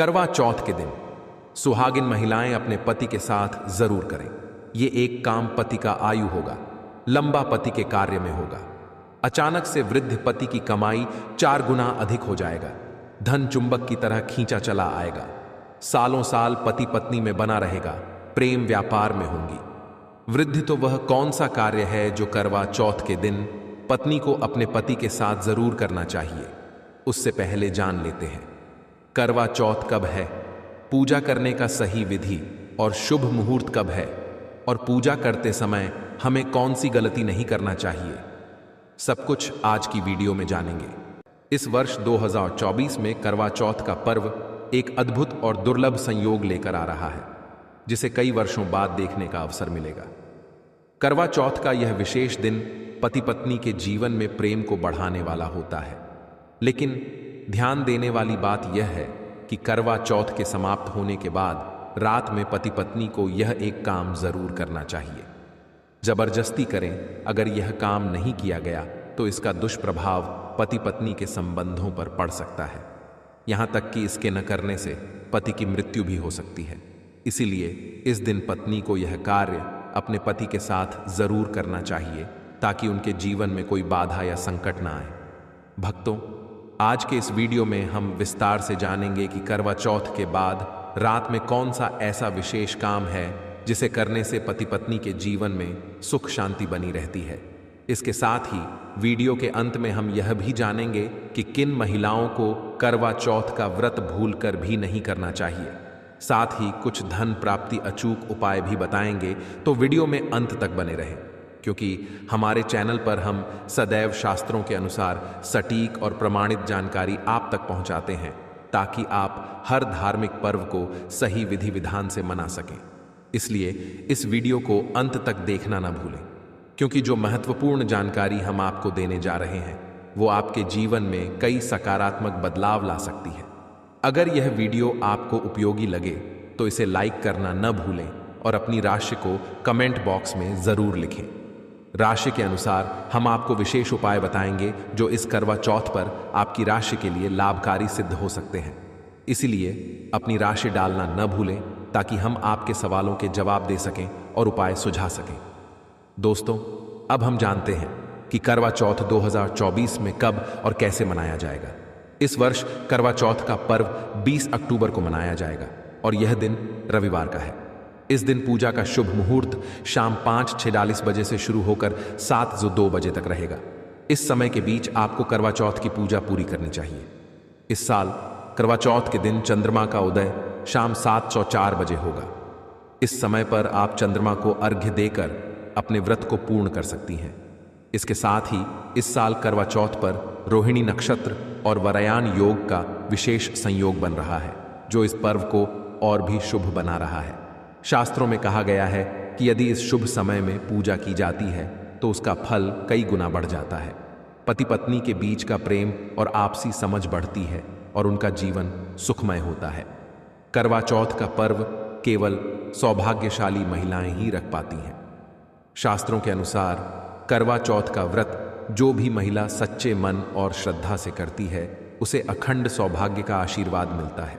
करवा चौथ के दिन सुहागिन महिलाएं अपने पति के साथ जरूर करें। ये एक काम पति का आयु होगा, लंबा पति के कार्य में होगा। अचानक से वृद्ध पति की कमाई 4 गुना अधिक हो जाएगा। धन चुंबक की तरह खींचा चला आएगा। सालों साल पति पत्नी में बना रहेगा, प्रेम व्यापार में होंगी। वृद्धि तो वह कौन सा कार्य है जो करवा चौथ के दिन पत्नी को अपने पति के साथ जरूर करना चाहिए। उससे पहले जान लेते हैं करवा चौथ कब है, पूजा करने का सही विधि और शुभ मुहूर्त कब है, और पूजा करते समय हमें कौन सी गलती नहीं करना चाहिए। सब कुछ आज की वीडियो में जानेंगे। इस वर्ष 2024 में करवा चौथ का पर्व एक अद्भुत और दुर्लभ संयोग लेकर आ रहा है, जिसे कई वर्षों बाद देखने का अवसर मिलेगा। करवा चौथ का यह विशेष दिन पति पत्नी के जीवन में प्रेम को बढ़ाने वाला होता है। लेकिन ध्यान देने वाली बात यह है कि करवा चौथ के समाप्त होने के बाद रात में पति पत्नी को यह एक काम जरूर करना चाहिए। जबरदस्ती करें अगर यह काम नहीं किया गया तो इसका दुष्प्रभाव पति पत्नी के संबंधों पर पड़ सकता है। यहां तक कि इसके न करने से पति की मृत्यु भी हो सकती है। इसीलिए इस दिन पत्नी को यह कार्य अपने पति के साथ जरूर करना चाहिए, ताकि उनके जीवन में कोई बाधा या संकट ना आए। भक्तों, आज के इस वीडियो में हम विस्तार से जानेंगे कि करवा चौथ के बाद रात में कौन सा ऐसा विशेष काम है जिसे करने से पति पत्नी के जीवन में सुख शांति बनी रहती है। इसके साथ ही वीडियो के अंत में हम यह भी जानेंगे कि किन महिलाओं को करवा चौथ का व्रत भूलकर भी नहीं करना चाहिए। साथ ही कुछ धन प्राप्ति अचूक उपाय भी बताएंगे, तो वीडियो में अंत तक बने रहें, क्योंकि हमारे चैनल पर हम सदैव शास्त्रों के अनुसार सटीक और प्रमाणित जानकारी आप तक पहुंचाते हैं, ताकि आप हर धार्मिक पर्व को सही विधि विधान से मना सकें। इसलिए इस वीडियो को अंत तक देखना ना भूलें, क्योंकि जो महत्वपूर्ण जानकारी हम आपको देने जा रहे हैं वो आपके जीवन में कई सकारात्मक बदलाव ला सकती है। अगर यह वीडियो आपको उपयोगी लगे तो इसे लाइक करना न भूलें और अपनी राशि को कमेंट बॉक्स में जरूर लिखें। राशि के अनुसार हम आपको विशेष उपाय बताएंगे जो इस करवा चौथ पर आपकी राशि के लिए लाभकारी सिद्ध हो सकते हैं। इसीलिए अपनी राशि डालना न भूलें, ताकि हम आपके सवालों के जवाब दे सकें और उपाय सुझा सकें। दोस्तों, अब हम जानते हैं कि करवा चौथ 2024 में कब और कैसे मनाया जाएगा। इस वर्ष करवा चौथ का पर्व 20 अक्टूबर को मनाया जाएगा और यह दिन रविवार का है। इस दिन पूजा का शुभ मुहूर्त शाम 5:46 बजे से शुरू होकर 7:02 बजे तक रहेगा। इस समय के बीच आपको करवा चौथ की पूजा पूरी करनी चाहिए। इस साल करवा चौथ के दिन चंद्रमा का उदय शाम 7:04 बजे होगा। इस समय पर आप चंद्रमा को अर्घ्य देकर अपने व्रत को पूर्ण कर सकती हैं। इसके साथ ही इस साल करवा चौथ पर रोहिणी नक्षत्र और वरयान योग का विशेष संयोग बन रहा है, जो इस पर्व को और भी शुभ बना रहा है। शास्त्रों में कहा गया है कि यदि इस शुभ समय में पूजा की जाती है तो उसका फल कई गुना बढ़ जाता है। पति पत्नी के बीच का प्रेम और आपसी समझ बढ़ती है और उनका जीवन सुखमय होता है। करवा चौथ का पर्व केवल सौभाग्यशाली महिलाएं ही रख पाती हैं। शास्त्रों के अनुसार करवा चौथ का व्रत जो भी महिला सच्चे मन और श्रद्धा से करती है, उसे अखंड सौभाग्य का आशीर्वाद मिलता है।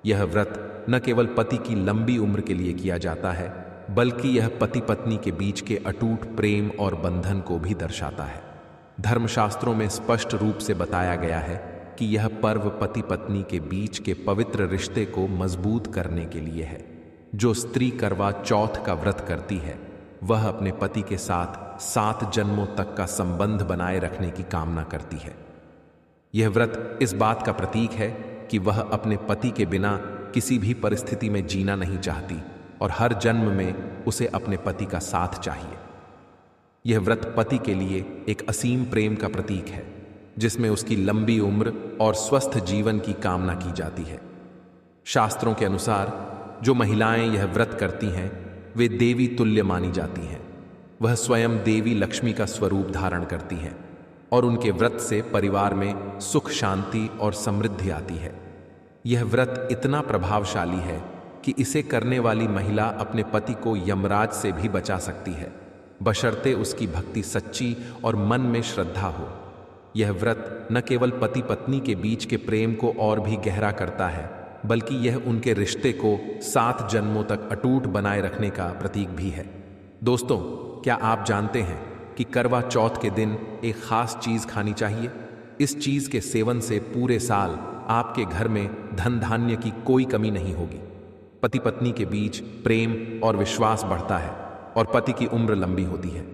यह व्रत न केवल पति की लंबी उम्र के लिए किया जाता है, बल्कि यह पति पत्नी के बीच के अटूट प्रेम और बंधन को भी दर्शाता है। धर्मशास्त्रों में स्पष्ट रूप से बताया गया है कि यह पर्व पति पत्नी के बीच के पवित्र रिश्ते को मजबूत करने के लिए है। जो स्त्री करवा चौथ का व्रत करती है, वह अपने पति के साथ 7 जन्मों तक का संबंध बनाए रखने की कामना करती है। यह व्रत इस बात का प्रतीक है कि वह अपने पति के बिना किसी भी परिस्थिति में जीना नहीं चाहती और हर जन्म में उसे अपने पति का साथ चाहिए। यह व्रत पति के लिए एक असीम प्रेम का प्रतीक है, जिसमें उसकी लंबी उम्र और स्वस्थ जीवन की कामना की जाती है। शास्त्रों के अनुसार जो महिलाएं यह व्रत करती हैं, वे देवी तुल्य मानी जाती हैं। वह स्वयं देवी लक्ष्मी का स्वरूप धारण करती हैं और उनके व्रत से परिवार में सुख शांति और समृद्धि आती है। यह व्रत इतना प्रभावशाली है कि इसे करने वाली महिला अपने पति को यमराज से भी बचा सकती है, बशर्ते उसकी भक्ति सच्ची और मन में श्रद्धा हो। यह व्रत न केवल पति पत्नी के बीच के प्रेम को और भी गहरा करता है, बल्कि यह उनके रिश्ते को 7 जन्मों तक अटूट बनाए रखने का प्रतीक भी है। दोस्तों, क्या आप जानते हैं कि करवा चौथ के दिन एक खास चीज खानी चाहिए? इस चीज के सेवन से पूरे साल आपके घर में धन धान्य की कोई कमी नहीं होगी। पति पत्नी के बीच प्रेम और विश्वास बढ़ता है और पति की उम्र लंबी होती है।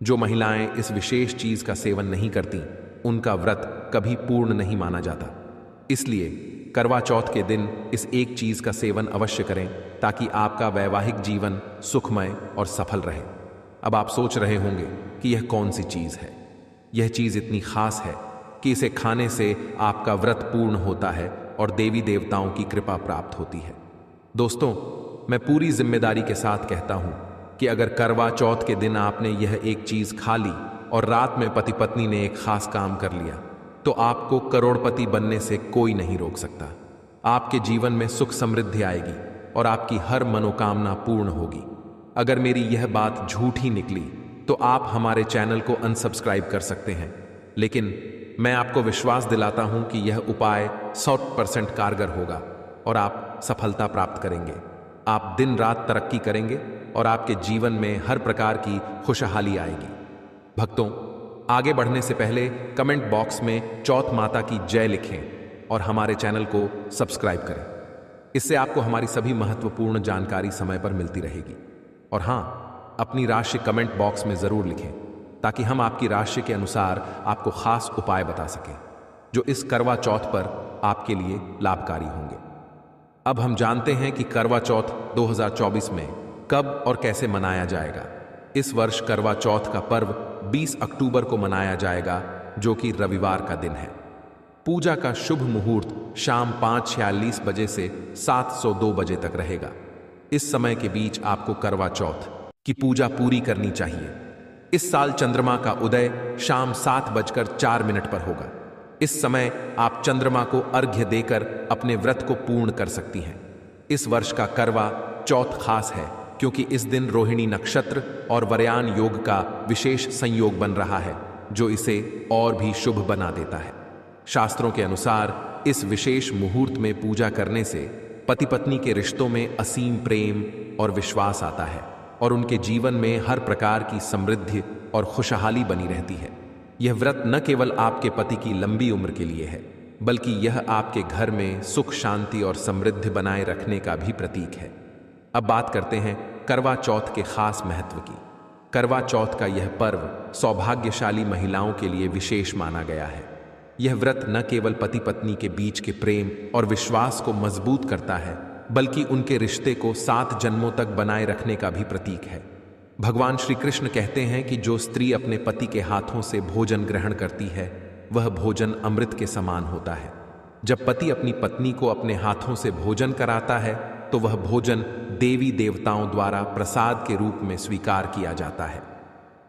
जो महिलाएं इस विशेष चीज का सेवन नहीं करती, उनका व्रत कभी पूर्ण नहीं माना जाता। इसलिए करवा चौथ के दिन इस एक चीज का सेवन अवश्य करें ताकि आपका वैवाहिक जीवन सुखमय और सफल रहे। अब आप सोच रहे होंगे कि यह कौन सी चीज है। यह चीज इतनी खास है कि इसे खाने से आपका व्रत पूर्ण होता है और देवी देवताओं की कृपा प्राप्त होती है। दोस्तों, मैं पूरी जिम्मेदारी के साथ कहता हूं कि अगर करवा चौथ के दिन आपने यह एक चीज खा ली और रात में पति पत्नी ने एक खास काम कर लिया, तो आपको करोड़पति बनने से कोई नहीं रोक सकता। आपके जीवन में सुख समृद्धि आएगी और आपकी हर मनोकामना पूर्ण होगी। अगर मेरी यह बात झूठी निकली तो आप हमारे चैनल को अनसब्सक्राइब कर सकते हैं, लेकिन मैं आपको विश्वास दिलाता हूं कि यह उपाय 100% कारगर होगा और आप सफलता प्राप्त करेंगे। आप दिन रात तरक्की करेंगे और आपके जीवन में हर प्रकार की खुशहाली आएगी। भक्तों, आगे बढ़ने से पहले कमेंट बॉक्स में चौथ माता की जय लिखें और हमारे चैनल को सब्सक्राइब करें। इससे आपको हमारी सभी महत्वपूर्ण जानकारी समय पर मिलती रहेगी। और हाँ, अपनी राशि कमेंट बॉक्स में जरूर लिखें ताकि हम आपकी राशि के अनुसार आपको खास उपाय बता सकें जो इस करवा चौथ पर आपके लिए लाभकारी होंगे। अब हम जानते हैं कि करवा चौथ 2024 में कब और कैसे मनाया जाएगा। इस वर्ष करवा चौथ का पर्व 20 अक्टूबर को मनाया जाएगा, जो कि रविवार का दिन है। पूजा का शुभ मुहूर्त शाम 5:46 बजे से 7:02 बजे तक रहेगा। इस समय के बीच आपको करवा चौथ की पूजा पूरी करनी चाहिए। इस साल चंद्रमा का उदय शाम 7:04 पर होगा। इस समय आप चंद्रमा को अर्घ्य देकर अपने व्रत को पूर्ण कर सकती हैं। इस वर्ष का करवा चौथ खास है क्योंकि इस दिन रोहिणी नक्षत्र और वरयान योग का विशेष संयोग बन रहा है, जो इसे और भी शुभ बना देता है। शास्त्रों के अनुसार इस विशेष मुहूर्त में पूजा करने से पति पत्नी के रिश्तों में असीम प्रेम और विश्वास आता है और उनके जीवन में हर प्रकार की समृद्धि और खुशहाली बनी रहती है। यह व्रत न केवल आपके पति की लंबी उम्र के लिए है, बल्कि यह आपके घर में सुख शांति और समृद्धि बनाए रखने का भी प्रतीक है। अब बात करते हैं करवा चौथ के खास महत्व की। करवा चौथ का यह पर्व सौभाग्यशाली महिलाओं के लिए विशेष माना गया है। यह व्रत न केवल पति पत्नी के बीच के प्रेम और विश्वास को मजबूत करता है, बल्कि उनके रिश्ते को 7 जन्मों तक बनाए रखने का भी प्रतीक है। भगवान श्री कृष्ण कहते हैं कि जो स्त्री अपने पति के हाथों से भोजन ग्रहण करती है, वह भोजन अमृत के समान होता है। जब पति अपनी पत्नी को अपने हाथों से भोजन कराता है, तो वह भोजन देवी देवताओं द्वारा प्रसाद के रूप में स्वीकार किया जाता है।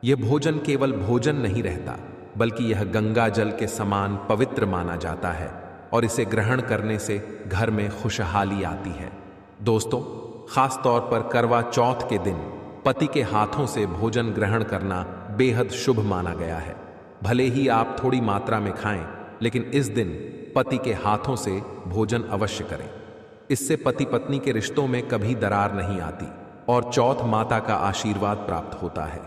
यह भोजन केवल भोजन नहीं रहता, बल्कि यह गंगा जल के समान पवित्र माना जाता है और इसे ग्रहण करने से घर में खुशहाली आती है। दोस्तों, खास तौर पर करवा चौथ के दिन पति के हाथों से भोजन ग्रहण करना बेहद शुभ माना गया है। भले ही आप थोड़ी मात्रा में खाएं, लेकिन इस दिन पति के हाथों से भोजन अवश्य करें। इससे पति पत्नी के रिश्तों में कभी दरार नहीं आती और चौथ माता का आशीर्वाद प्राप्त होता है।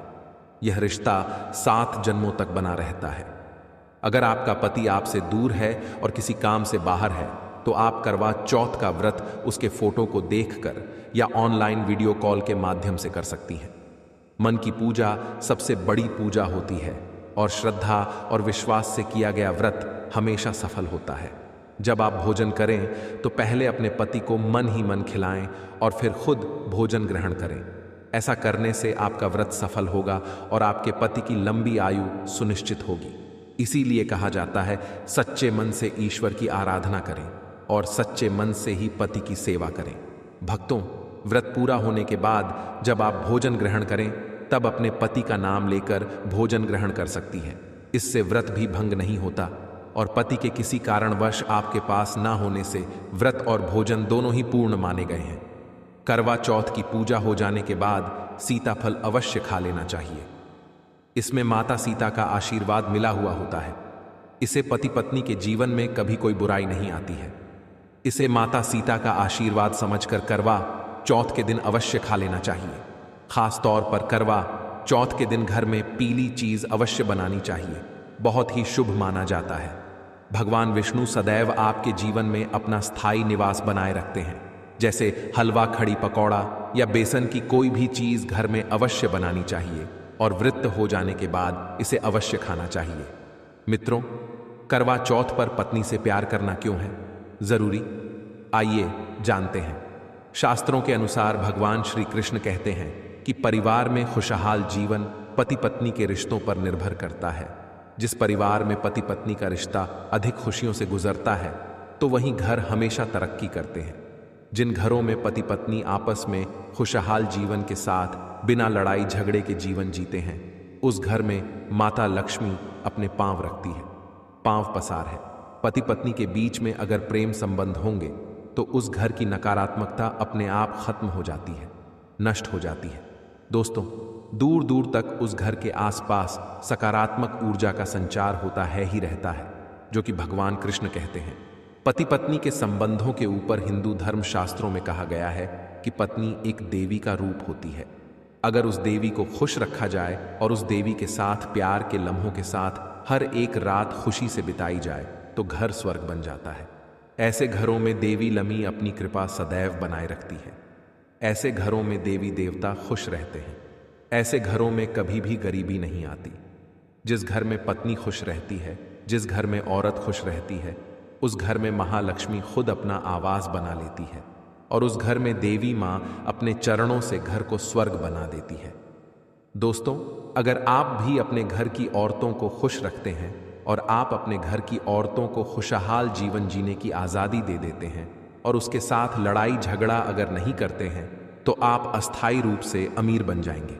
यह रिश्ता 7 जन्मों तक बना रहता है। अगर आपका पति आपसे दूर है और किसी काम से बाहर है, तो आप करवा चौथ का व्रत उसके फोटो को देखकर या ऑनलाइन वीडियो कॉल के माध्यम से कर सकती हैं। मन की पूजा सबसे बड़ी पूजा होती है और श्रद्धा और विश्वास से किया गया व्रत हमेशा सफल होता है। जब आप भोजन करें तो पहले अपने पति को मन ही मन खिलाएं और फिर खुद भोजन ग्रहण करें। ऐसा करने से आपका व्रत सफल होगा और आपके पति की लंबी आयु सुनिश्चित होगी। इसीलिए कहा जाता है, सच्चे मन से ईश्वर की आराधना करें और सच्चे मन से ही पति की सेवा करें। भक्तों, व्रत पूरा होने के बाद जब आप भोजन ग्रहण करें, तब अपने पति का नाम लेकर भोजन ग्रहण कर सकती हैं। इससे व्रत भी भंग नहीं होता और पति के किसी कारणवश आपके पास ना होने से व्रत और भोजन दोनों ही पूर्ण माने गए हैं। करवा चौथ की पूजा हो जाने के बाद सीताफल अवश्य खा लेना चाहिए। इसमें माता सीता का आशीर्वाद मिला हुआ होता है। इसे पति पत्नी के जीवन में कभी कोई बुराई नहीं आती है। इसे माता सीता का आशीर्वाद समझकर करवा चौथ के दिन अवश्य खा लेना चाहिए। खास तौर पर करवा चौथ के दिन घर में पीली चीज अवश्य बनानी चाहिए, बहुत ही शुभ माना जाता है। भगवान विष्णु सदैव आपके जीवन में अपना स्थायी निवास बनाए रखते हैं, जैसे हलवा, खड़ी पकौड़ा या बेसन की कोई भी चीज घर में अवश्य बनानी चाहिए और व्रत हो जाने के बाद इसे अवश्य खाना चाहिए। मित्रों, करवा चौथ पर पत्नी से प्यार करना क्यों है जरूरी? आइए जानते हैं। शास्त्रों के अनुसार भगवान श्री कृष्ण कहते हैं कि परिवार में खुशहाल जीवन पति पत्नी के रिश्तों पर निर्भर करता है। जिस परिवार में पति पत्नी का रिश्ता अधिक खुशियों से गुजरता है तो वहीं घर हमेशा तरक्की करते हैं। जिन घरों में पति पत्नी आपस में खुशहाल जीवन के साथ बिना लड़ाई झगड़े के जीवन जीते हैं, उस घर में माता लक्ष्मी अपने पांव रखती है। पांव पसार है। पति पत्नी के बीच में अगर प्रेम संबंध होंगे तो उस घर की नकारात्मकता अपने आप खत्म हो जाती है, नष्ट हो जाती है। दोस्तों, दूर दूर तक उस घर के आसपास सकारात्मक ऊर्जा का संचार होता है ही रहता है, जो कि भगवान कृष्ण कहते हैं। पति पत्नी के संबंधों के ऊपर हिंदू धर्म शास्त्रों में कहा गया है कि पत्नी एक देवी का रूप होती है। अगर उस देवी को खुश रखा जाए और उस देवी के साथ प्यार के लम्हों के साथ हर एक रात खुशी से बिताई जाए तो घर स्वर्ग बन जाता है। ऐसे घरों में देवी लमी अपनी कृपा सदैव बनाए रखती है। ऐसे घरों में देवी देवता खुश रहते हैं। ऐसे घरों में कभी भी गरीबी नहीं आती। जिस घर में पत्नी खुश रहती है, जिस घर में औरत खुश रहती है, उस घर में महालक्ष्मी खुद अपना आवास बना लेती है और उस घर में देवी माँ अपने चरणों से घर को स्वर्ग बना देती है। दोस्तों, अगर आप भी अपने घर की औरतों को खुश रखते हैं और आप अपने घर की औरतों को खुशहाल जीवन जीने की आज़ादी दे देते हैं और उसके साथ लड़ाई झगड़ा अगर नहीं करते हैं तो आप अस्थायी रूप से अमीर बन जाएंगे।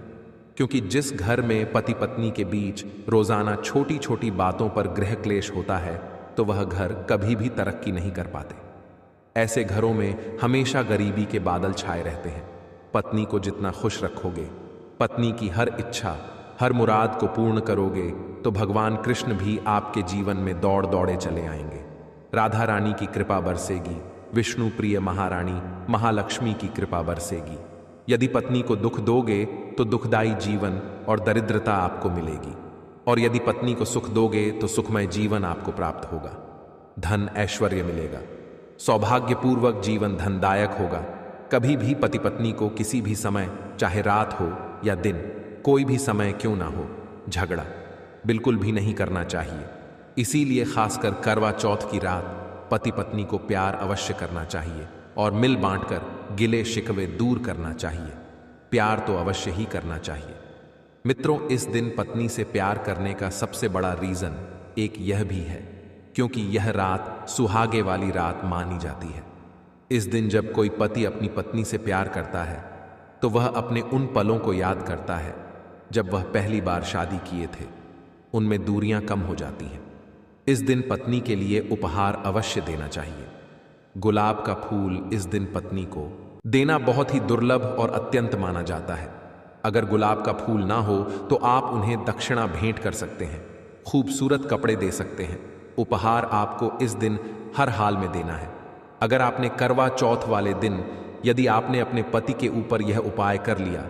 क्योंकि जिस घर में पति पत्नी के बीच रोजाना छोटी छोटी बातों पर गृह क्लेश होता है तो वह घर कभी भी तरक्की नहीं कर पाते। ऐसे घरों में हमेशा गरीबी के बादल छाए रहते हैं। पत्नी को जितना खुश रखोगे, पत्नी की हर इच्छा, हर मुराद को पूर्ण करोगे तो भगवान कृष्ण भी आपके जीवन में दौड़ दौड़े चले आएंगे। राधा रानी की कृपा बरसेगी, विष्णु प्रिय महारानी महालक्ष्मी की कृपा बरसेगी। यदि पत्नी को दुख दोगे तो दुखदाई जीवन और दरिद्रता आपको मिलेगी, और यदि पत्नी को सुख दोगे तो सुखमय जीवन आपको प्राप्त होगा। धन ऐश्वर्य मिलेगा, सौभाग्यपूर्वक जीवन धनदायक होगा। कभी भी पति पत्नी को किसी भी समय, चाहे रात हो या दिन, कोई भी समय क्यों ना हो, झगड़ा बिल्कुल भी नहीं करना चाहिए। इसीलिए खासकर करवा चौथ की रात पति पत्नी को प्यार अवश्य करना चाहिए और मिल बांटकर गिले शिकवे दूर करना चाहिए। प्यार तो अवश्य ही करना चाहिए। मित्रों, इस दिन पत्नी से प्यार करने का सबसे बड़ा रीजन एक यह भी है क्योंकि यह रात सुहागे वाली रात मानी जाती है। इस दिन जब कोई पति अपनी पत्नी से प्यार करता है तो वह अपने उन पलों को याद करता है जब वह पहली बार शादी किए थे। उनमें दूरियां कम हो जाती हैं। इस दिन पत्नी के लिए उपहार अवश्य देना चाहिए। गुलाब का फूल इस दिन पत्नी को देना बहुत ही दुर्लभ और अत्यंत माना जाता है। अगर गुलाब का फूल ना हो तो आप उन्हें दक्षिणा भेंट कर सकते हैं, खूबसूरत कपड़े दे सकते हैं। उपहार आपको इस दिन हर हाल में देना है। अगर आपने करवा चौथ वाले दिन यदि आपने अपने पति के ऊपर यह उपाय कर लिया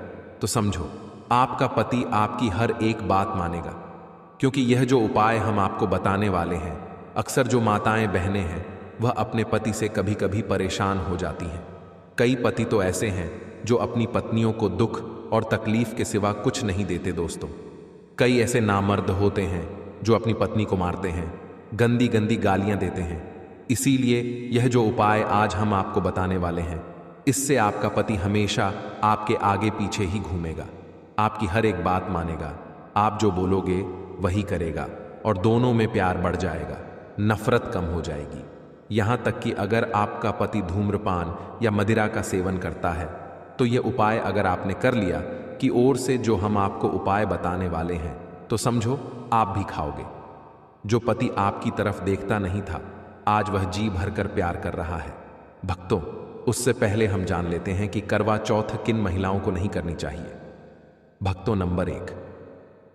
तो समझो आपका पति आपकी हर एक बात मानेगा। क्योंकि यह जो उपाय हम आपको बताने वाले हैं, अक्सर जो माताएं बहनें हैं वह अपने पति से कभी कभी परेशान हो जाती हैं। कई पति तो ऐसे हैं जो अपनी पत्नियों को दुख और तकलीफ के सिवा कुछ नहीं देते। दोस्तों, कई ऐसे नामर्द होते हैं जो अपनी पत्नी को मारते हैं, गंदी गंदी गालियां देते हैं। इसीलिए यह जो उपाय आज हम आपको बताने वाले हैं, इससे आपका पति हमेशा आपके आगे पीछे ही घूमेगा, आपकी हर एक बात मानेगा, आप जो बोलोगे वही करेगा और दोनों में प्यार बढ़ जाएगा, नफरत कम हो जाएगी। यहां तक कि अगर आपका पति धूम्रपान या मदिरा का सेवन करता है तो यह उपाय अगर आपने कर लिया कि ओर से जो हम आपको उपाय बताने वाले हैं तो समझो आप भी खाओगे। जो पति आपकी तरफ देखता नहीं था आज वह जी भरकर प्यार कर रहा है। भक्तों, उससे पहले हम जान लेते हैं कि करवा चौथ किन महिलाओं को नहीं करनी चाहिए। भक्तों, नंबर 1,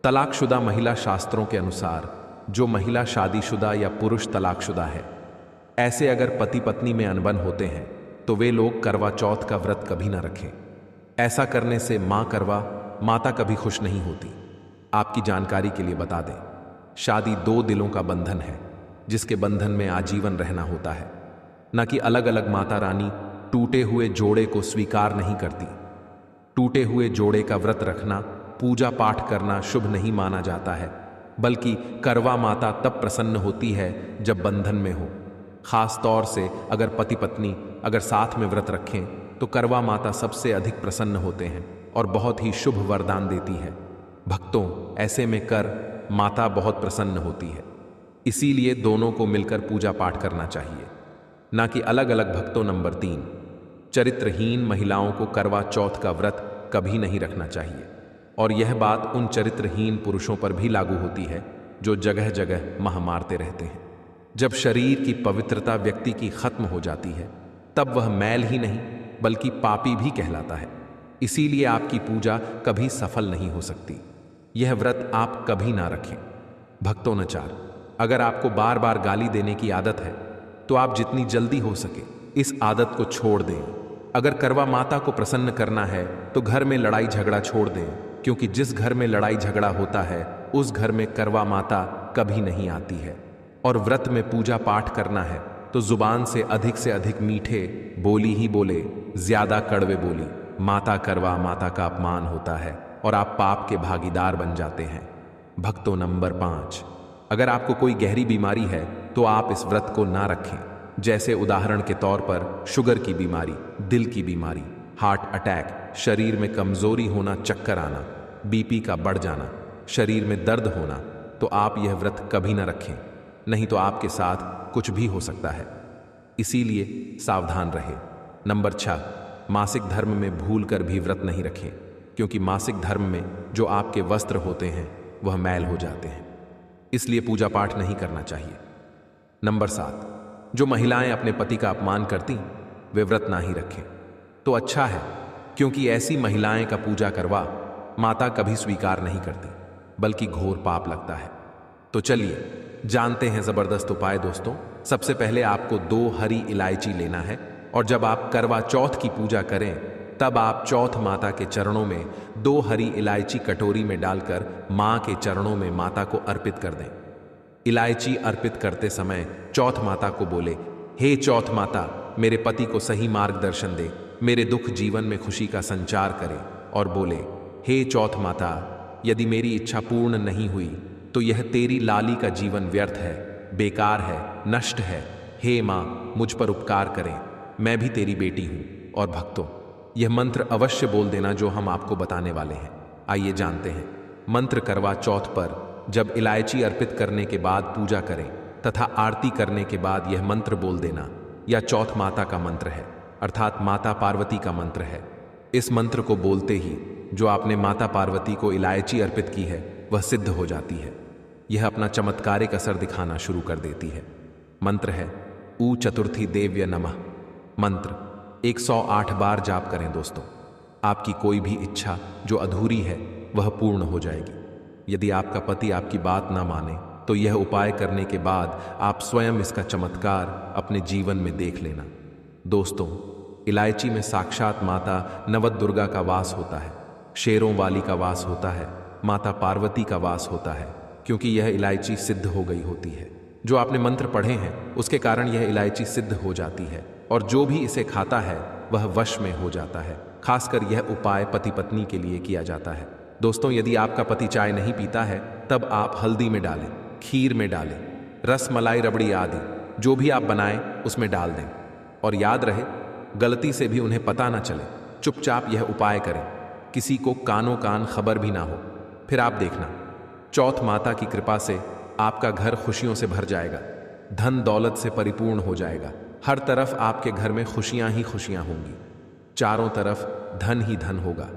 तलाकशुदा महिला। शास्त्रों के अनुसार जो महिला शादीशुदा या पुरुष तलाकशुदा है ऐसे अगर पति पत्नी में अनबन होते हैं तो वे लोग करवा चौथ का व्रत कभी ना रखें। ऐसा करने से माता कभी खुश नहीं होती। आपकी जानकारी के लिए बता दें, शादी दो दिलों का बंधन है जिसके बंधन में आजीवन रहना होता है, न कि अलग अलग। माता रानी टूटे हुए जोड़े को स्वीकार नहीं करती। टूटे हुए जोड़े का व्रत रखना, पूजा पाठ करना शुभ नहीं माना जाता है, बल्कि करवा माता तब प्रसन्न होती है जब बंधन में हो। खास तौर से अगर पति पत्नी अगर साथ में व्रत रखें तो करवा माता सबसे अधिक प्रसन्न होते हैं और बहुत ही शुभ वरदान देती है। भक्तों, ऐसे में कर माता बहुत प्रसन्न होती है, इसीलिए दोनों को मिलकर पूजा पाठ करना चाहिए, ना कि अलग अलग। भक्तों, नंबर 3, चरित्रहीन महिलाओं को करवा चौथ का व्रत कभी नहीं रखना चाहिए। और यह बात उन चरित्रहीन पुरुषों पर भी लागू होती है जो जगह जगह मह मारते रहते हैं। जब शरीर की पवित्रता व्यक्ति की खत्म हो जाती है तब वह मैल ही नहीं बल्कि पापी भी कहलाता है। इसीलिए आपकी पूजा कभी सफल नहीं हो सकती। यह व्रत आप कभी ना रखें। भक्तों, नचार, अगर आपको बार बार गाली देने की आदत है तो आप जितनी जल्दी हो सके इस आदत को छोड़ दें। अगर करवा माता को प्रसन्न करना है तो घर में लड़ाई झगड़ा छोड़ दें, क्योंकि जिस घर में लड़ाई झगड़ा होता है उस घर में करवा माता कभी नहीं आती है। और व्रत में पूजा पाठ करना है तो जुबान से अधिक मीठे बोली ही बोले, ज्यादा कड़वे बोली। माता करवा माता का अपमान होता है और आप पाप के भागीदार बन जाते हैं। भक्तों, नंबर 5, अगर आपको कोई गहरी बीमारी है तो आप इस व्रत को ना रखें। जैसे उदाहरण के तौर पर शुगर की बीमारी, दिल की बीमारी, हार्ट अटैक, शरीर में कमजोरी होना, चक्कर आना, बीपी का बढ़ जाना, शरीर में दर्द होना, तो आप यह व्रत कभी ना रखें, नहीं तो आपके साथ कुछ भी हो सकता है। इसीलिए सावधान रहे। नंबर 6, मासिक धर्म में भूल कर भी व्रत नहीं रखें, क्योंकि मासिक धर्म में जो आपके वस्त्र होते हैं वह मैल हो जाते हैं, इसलिए पूजा पाठ नहीं करना चाहिए। नंबर 7, जो महिलाएं अपने पति का अपमान करती वे व्रत ना ही रखें तो अच्छा है, क्योंकि ऐसी महिलाएं का पूजा करवा माता कभी स्वीकार नहीं करती, बल्कि घोर पाप लगता है। तो चलिए जानते हैं जबरदस्त उपाय। दोस्तों, सबसे पहले आपको 2 हरी इलायची लेना है और जब आप करवा चौथ की पूजा करें तब आप चौथ माता के चरणों में 2 हरी इलायची कटोरी में डालकर मां के चरणों में माता को अर्पित कर दें। इलायची अर्पित करते समय चौथ माता को बोले, हे चौथ माता, मेरे पति को सही मार्गदर्शन दे, मेरे दुख जीवन में खुशी का संचार करे। और बोले, हे चौथ माता, यदि मेरी इच्छा पूर्ण नहीं हुई तो यह तेरी लाली का जीवन व्यर्थ है, बेकार है, नष्ट है। हे मां, मुझ पर उपकार करें, मैं भी तेरी बेटी हूं। और भक्तों, यह मंत्र अवश्य बोल देना जो हम आपको बताने वाले हैं। आइए जानते हैं मंत्र। करवा चौथ पर जब इलायची अर्पित करने के बाद पूजा करें तथा आरती करने के बाद यह मंत्र बोल देना। यह चौथ माता का मंत्र है, अर्थात माता पार्वती का मंत्र है। इस मंत्र को बोलते ही जो आपने माता पार्वती को इलायची अर्पित की है वह सिद्ध हो जाती है। यह अपना चमत्कारिक असर दिखाना शुरू कर देती है। मंत्र है ऊ चतुर्थी देव्य नमः। मंत्र 108 बार जाप करें। दोस्तों, आपकी कोई भी इच्छा जो अधूरी है वह पूर्ण हो जाएगी। यदि आपका पति आपकी बात ना माने तो यह उपाय करने के बाद आप स्वयं इसका चमत्कार अपने जीवन में देख लेना। दोस्तों, इलायची में साक्षात माता नवदुर्गा का वास होता है, शेरों वाली का वास होता है, माता पार्वती का वास होता है, क्योंकि यह इलायची सिद्ध हो गई होती है। जो आपने मंत्र पढ़े हैं उसके कारण यह इलायची सिद्ध हो जाती है और जो भी इसे खाता है वह वश में हो जाता है। खासकर यह उपाय पति पत्नी के लिए किया जाता है। दोस्तों, यदि आपका पति चाय नहीं पीता है तब आप हल्दी में डालें, खीर में डालें, रस मलाई रबड़ी आदि जो भी आप बनाएं उसमें डाल दें। और याद रहे, गलती से भी उन्हें पता ना चले, चुपचाप यह उपाय करें, किसी को कानों कान खबर भी ना हो। फिर आप देखना, चौथ माता की कृपा से आपका घर खुशियों से भर जाएगा, धन दौलत से परिपूर्ण हो जाएगा। हर तरफ आपके घर में खुशियां ही खुशियां होंगी, चारों तरफ धन ही धन होगा।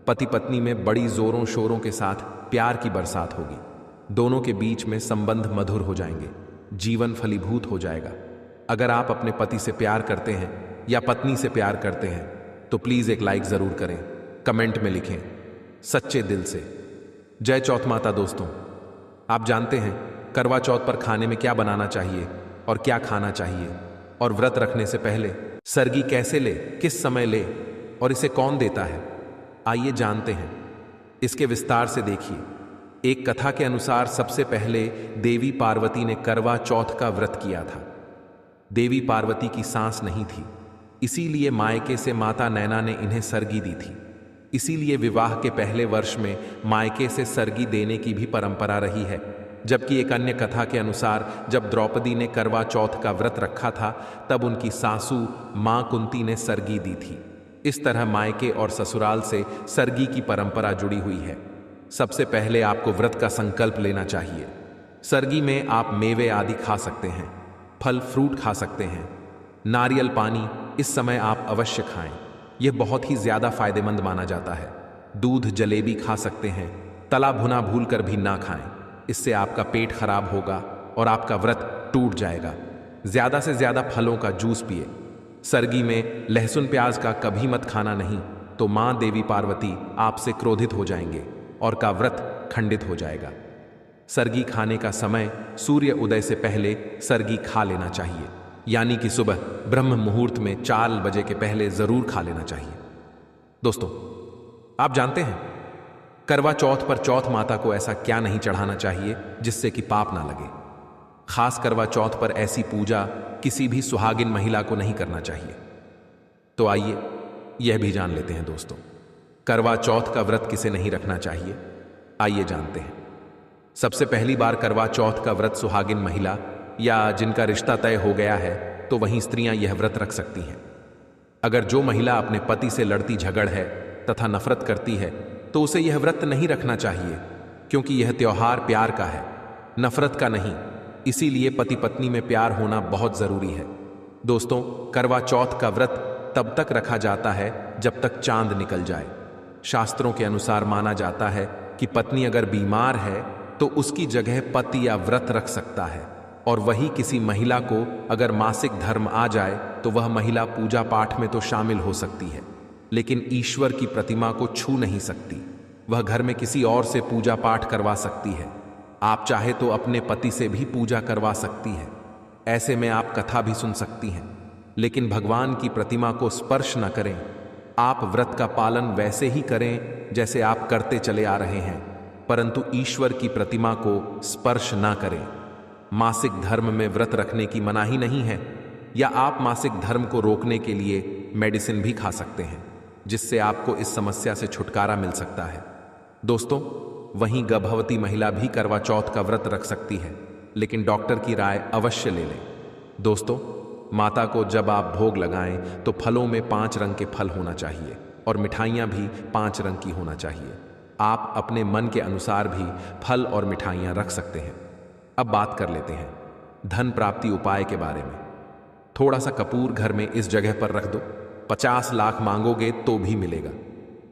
पति पत्नी में बड़ी जोरों शोरों के साथ प्यार की बरसात होगी, दोनों के बीच में संबंध मधुर हो जाएंगे, जीवन फलीभूत हो जाएगा। अगर आप अपने पति से प्यार करते हैं या पत्नी से प्यार करते हैं तो प्लीज एक लाइक जरूर करें, कमेंट में लिखें सच्चे दिल से जय चौथ माता। दोस्तों, आप जानते हैं करवा चौथ पर खाने में क्या बनाना चाहिए और क्या खाना चाहिए? और व्रत रखने से पहले सरगी कैसे ले, किस समय ले और इसे कौन देता है, आइए जानते हैं। इसके विस्तार से देखिए। एक कथा के अनुसार सबसे पहले देवी पार्वती ने करवा चौथ का व्रत किया था। देवी पार्वती की सांस नहीं थी, इसीलिए मायके से माता नैना ने इन्हें सरगी दी थी। इसीलिए विवाह के पहले वर्ष में मायके से सरगी देने की भी परंपरा रही है। जबकि एक अन्य कथा के अनुसार जब द्रौपदी ने करवा चौथ का व्रत रखा था तब उनकी सासू मां कुंती ने सरगी दी थी। इस तरह मायके और ससुराल से सरगी की परंपरा जुड़ी हुई है। सबसे पहले आपको व्रत का संकल्प लेना चाहिए। सरगी में आप मेवे आदि खा सकते हैं, फल फ्रूट खा सकते हैं, नारियल पानी इस समय आप अवश्य खाएं, यह बहुत ही ज्यादा फायदेमंद माना जाता है। दूध जलेबी खा सकते हैं, तला भुना भूलकर भी ना खाएं, इससे आपका पेट खराब होगा और आपका व्रत टूट जाएगा। ज्यादा से ज्यादा फलों का जूस पिए। सरगी में लहसुन प्याज का कभी मत खाना नहीं तो मां देवी पार्वती आपसे क्रोधित हो जाएंगे और का व्रत खंडित हो जाएगा। सरगी खाने का समय सूर्य उदय से पहले सरगी खा लेना चाहिए, यानी कि सुबह ब्रह्म मुहूर्त में 4 बजे के पहले जरूर खा लेना चाहिए। दोस्तों, आप जानते हैं करवा चौथ पर चौथ माता को ऐसा क्या नहीं चढ़ाना चाहिए जिससे कि पाप ना लगे। खास करवा चौथ पर ऐसी पूजा किसी भी सुहागिन महिला को नहीं करना चाहिए। तो आइए यह भी जान लेते हैं दोस्तों, करवा चौथ का व्रत किसे नहीं रखना चाहिए, आइए जानते हैं। सबसे पहली बार करवा चौथ का व्रत सुहागिन महिला या जिनका रिश्ता तय हो गया है तो वहीं स्त्रियां यह व्रत रख सकती हैं। अगर जो महिला अपने पति से लड़ती झगड़ है तथा नफरत करती है तो उसे यह व्रत नहीं रखना चाहिए, क्योंकि यह त्योहार प्यार का है, नफरत का नहीं। इसीलिए पति पत्नी में प्यार होना बहुत जरूरी है। दोस्तों, करवा चौथ का व्रत तब तक रखा जाता है जब तक चांद निकल जाए। शास्त्रों के अनुसार माना जाता है कि पत्नी अगर बीमार है तो उसकी जगह पति या व्रत रख सकता है, और वही किसी महिला को अगर मासिक धर्म आ जाए तो वह महिला पूजा पाठ में तो शामिल हो सकती है, लेकिन ईश्वर की प्रतिमा को छू नहीं सकती। वह घर में किसी और से पूजा पाठ करवा सकती है। आप चाहे तो अपने पति से भी पूजा करवा सकती है। ऐसे में आप कथा भी सुन सकती हैं, लेकिन भगवान की प्रतिमा को स्पर्श न करें। आप व्रत का पालन वैसे ही करें जैसे आप करते चले आ रहे हैं, परंतु ईश्वर की प्रतिमा को स्पर्श ना करें। मासिक धर्म में व्रत रखने की मनाही नहीं है, या आप मासिक धर्म को रोकने के लिए मेडिसिन भी खा सकते हैं, जिससे आपको इस समस्या से छुटकारा मिल सकता है। दोस्तों, वहीं गर्भवती महिला भी करवा चौथ का व्रत रख सकती है, लेकिन डॉक्टर की राय अवश्य ले लें। दोस्तों, माता को जब आप भोग लगाएं तो फलों में 5 रंग के फल होना चाहिए और मिठाइयां भी 5 रंग की होना चाहिए। आप अपने मन के अनुसार भी फल और मिठाइयां रख सकते हैं। अब बात कर लेते हैं धन प्राप्ति उपाय के बारे में। थोड़ा सा कपूर घर में इस जगह पर रख दो, 50 लाख मांगोगे तो भी मिलेगा।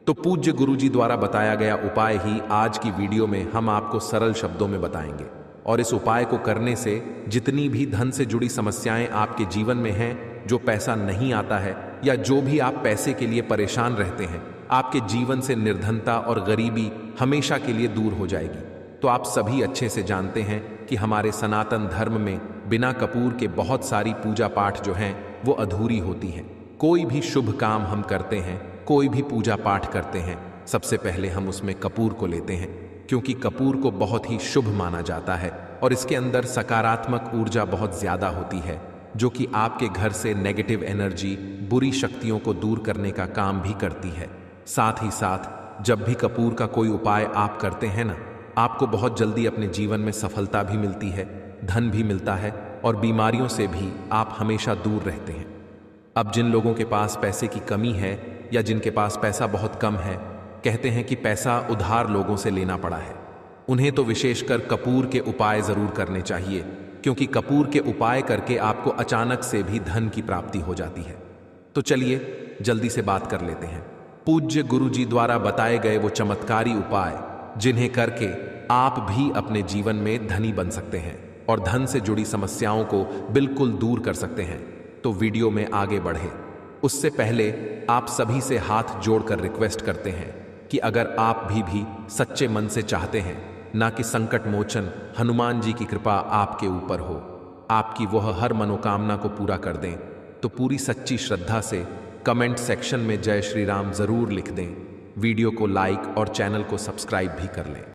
तो पूज्य गुरुजी द्वारा बताया गया उपाय ही आज की वीडियो में हम आपको सरल शब्दों में बताएंगे, और इस उपाय को करने से जितनी भी धन से जुड़ी समस्याएं आपके जीवन में हैं, जो पैसा नहीं आता है या जो भी आप पैसे के लिए परेशान रहते हैं, आपके जीवन से निर्धनता और गरीबी हमेशा के लिए दूर हो जाएगी। तो आप सभी अच्छे से जानते हैं कि हमारे सनातन धर्म में बिना कपूर के बहुत सारी पूजा पाठ जो हैं वो अधूरी होती हैं। कोई भी शुभ काम हम करते हैं, कोई भी पूजा पाठ करते हैं, सबसे पहले हम उसमें कपूर को लेते हैं, क्योंकि कपूर को बहुत ही शुभ माना जाता है और इसके अंदर सकारात्मक ऊर्जा बहुत ज्यादा होती है, जो कि आपके घर से नेगेटिव एनर्जी, बुरी शक्तियों को दूर करने का काम भी करती है। साथ ही साथ जब भी कपूर का कोई उपाय आप करते हैं ना, आपको बहुत जल्दी अपने जीवन में सफलता भी मिलती है, धन भी मिलता है और बीमारियों से भी आप हमेशा दूर रहते हैं। अब जिन लोगों के पास पैसे की कमी है या जिनके पास पैसा बहुत कम है, कहते हैं कि पैसा उधार लोगों से लेना पड़ा है, उन्हें तो विशेषकर कपूर के उपाय जरूर करने चाहिए, क्योंकि कपूर के उपाय करके आपको अचानक से भी धन की प्राप्ति हो जाती है। तो चलिए जल्दी से बात कर लेते हैं पूज्य गुरुजी द्वारा बताए गए वो चमत्कारी उपाय, जिन्हें करके आप भी अपने जीवन में धनी बन सकते हैं और धन से जुड़ी समस्याओं को बिल्कुल दूर कर सकते हैं। तो वीडियो में आगे बढ़े उससे पहले आप सभी से हाथ जोड़कर रिक्वेस्ट करते हैं कि अगर आप भी सच्चे मन से चाहते हैं, ना कि संकट मोचन हनुमान जी की कृपा आपके ऊपर हो, आपकी वह हर मनोकामना को पूरा कर दें, तो पूरी सच्ची श्रद्धा से कमेंट सेक्शन में जय श्री राम जरूर लिख दें। वीडियो को लाइक और चैनल को सब्सक्राइब भी कर लें।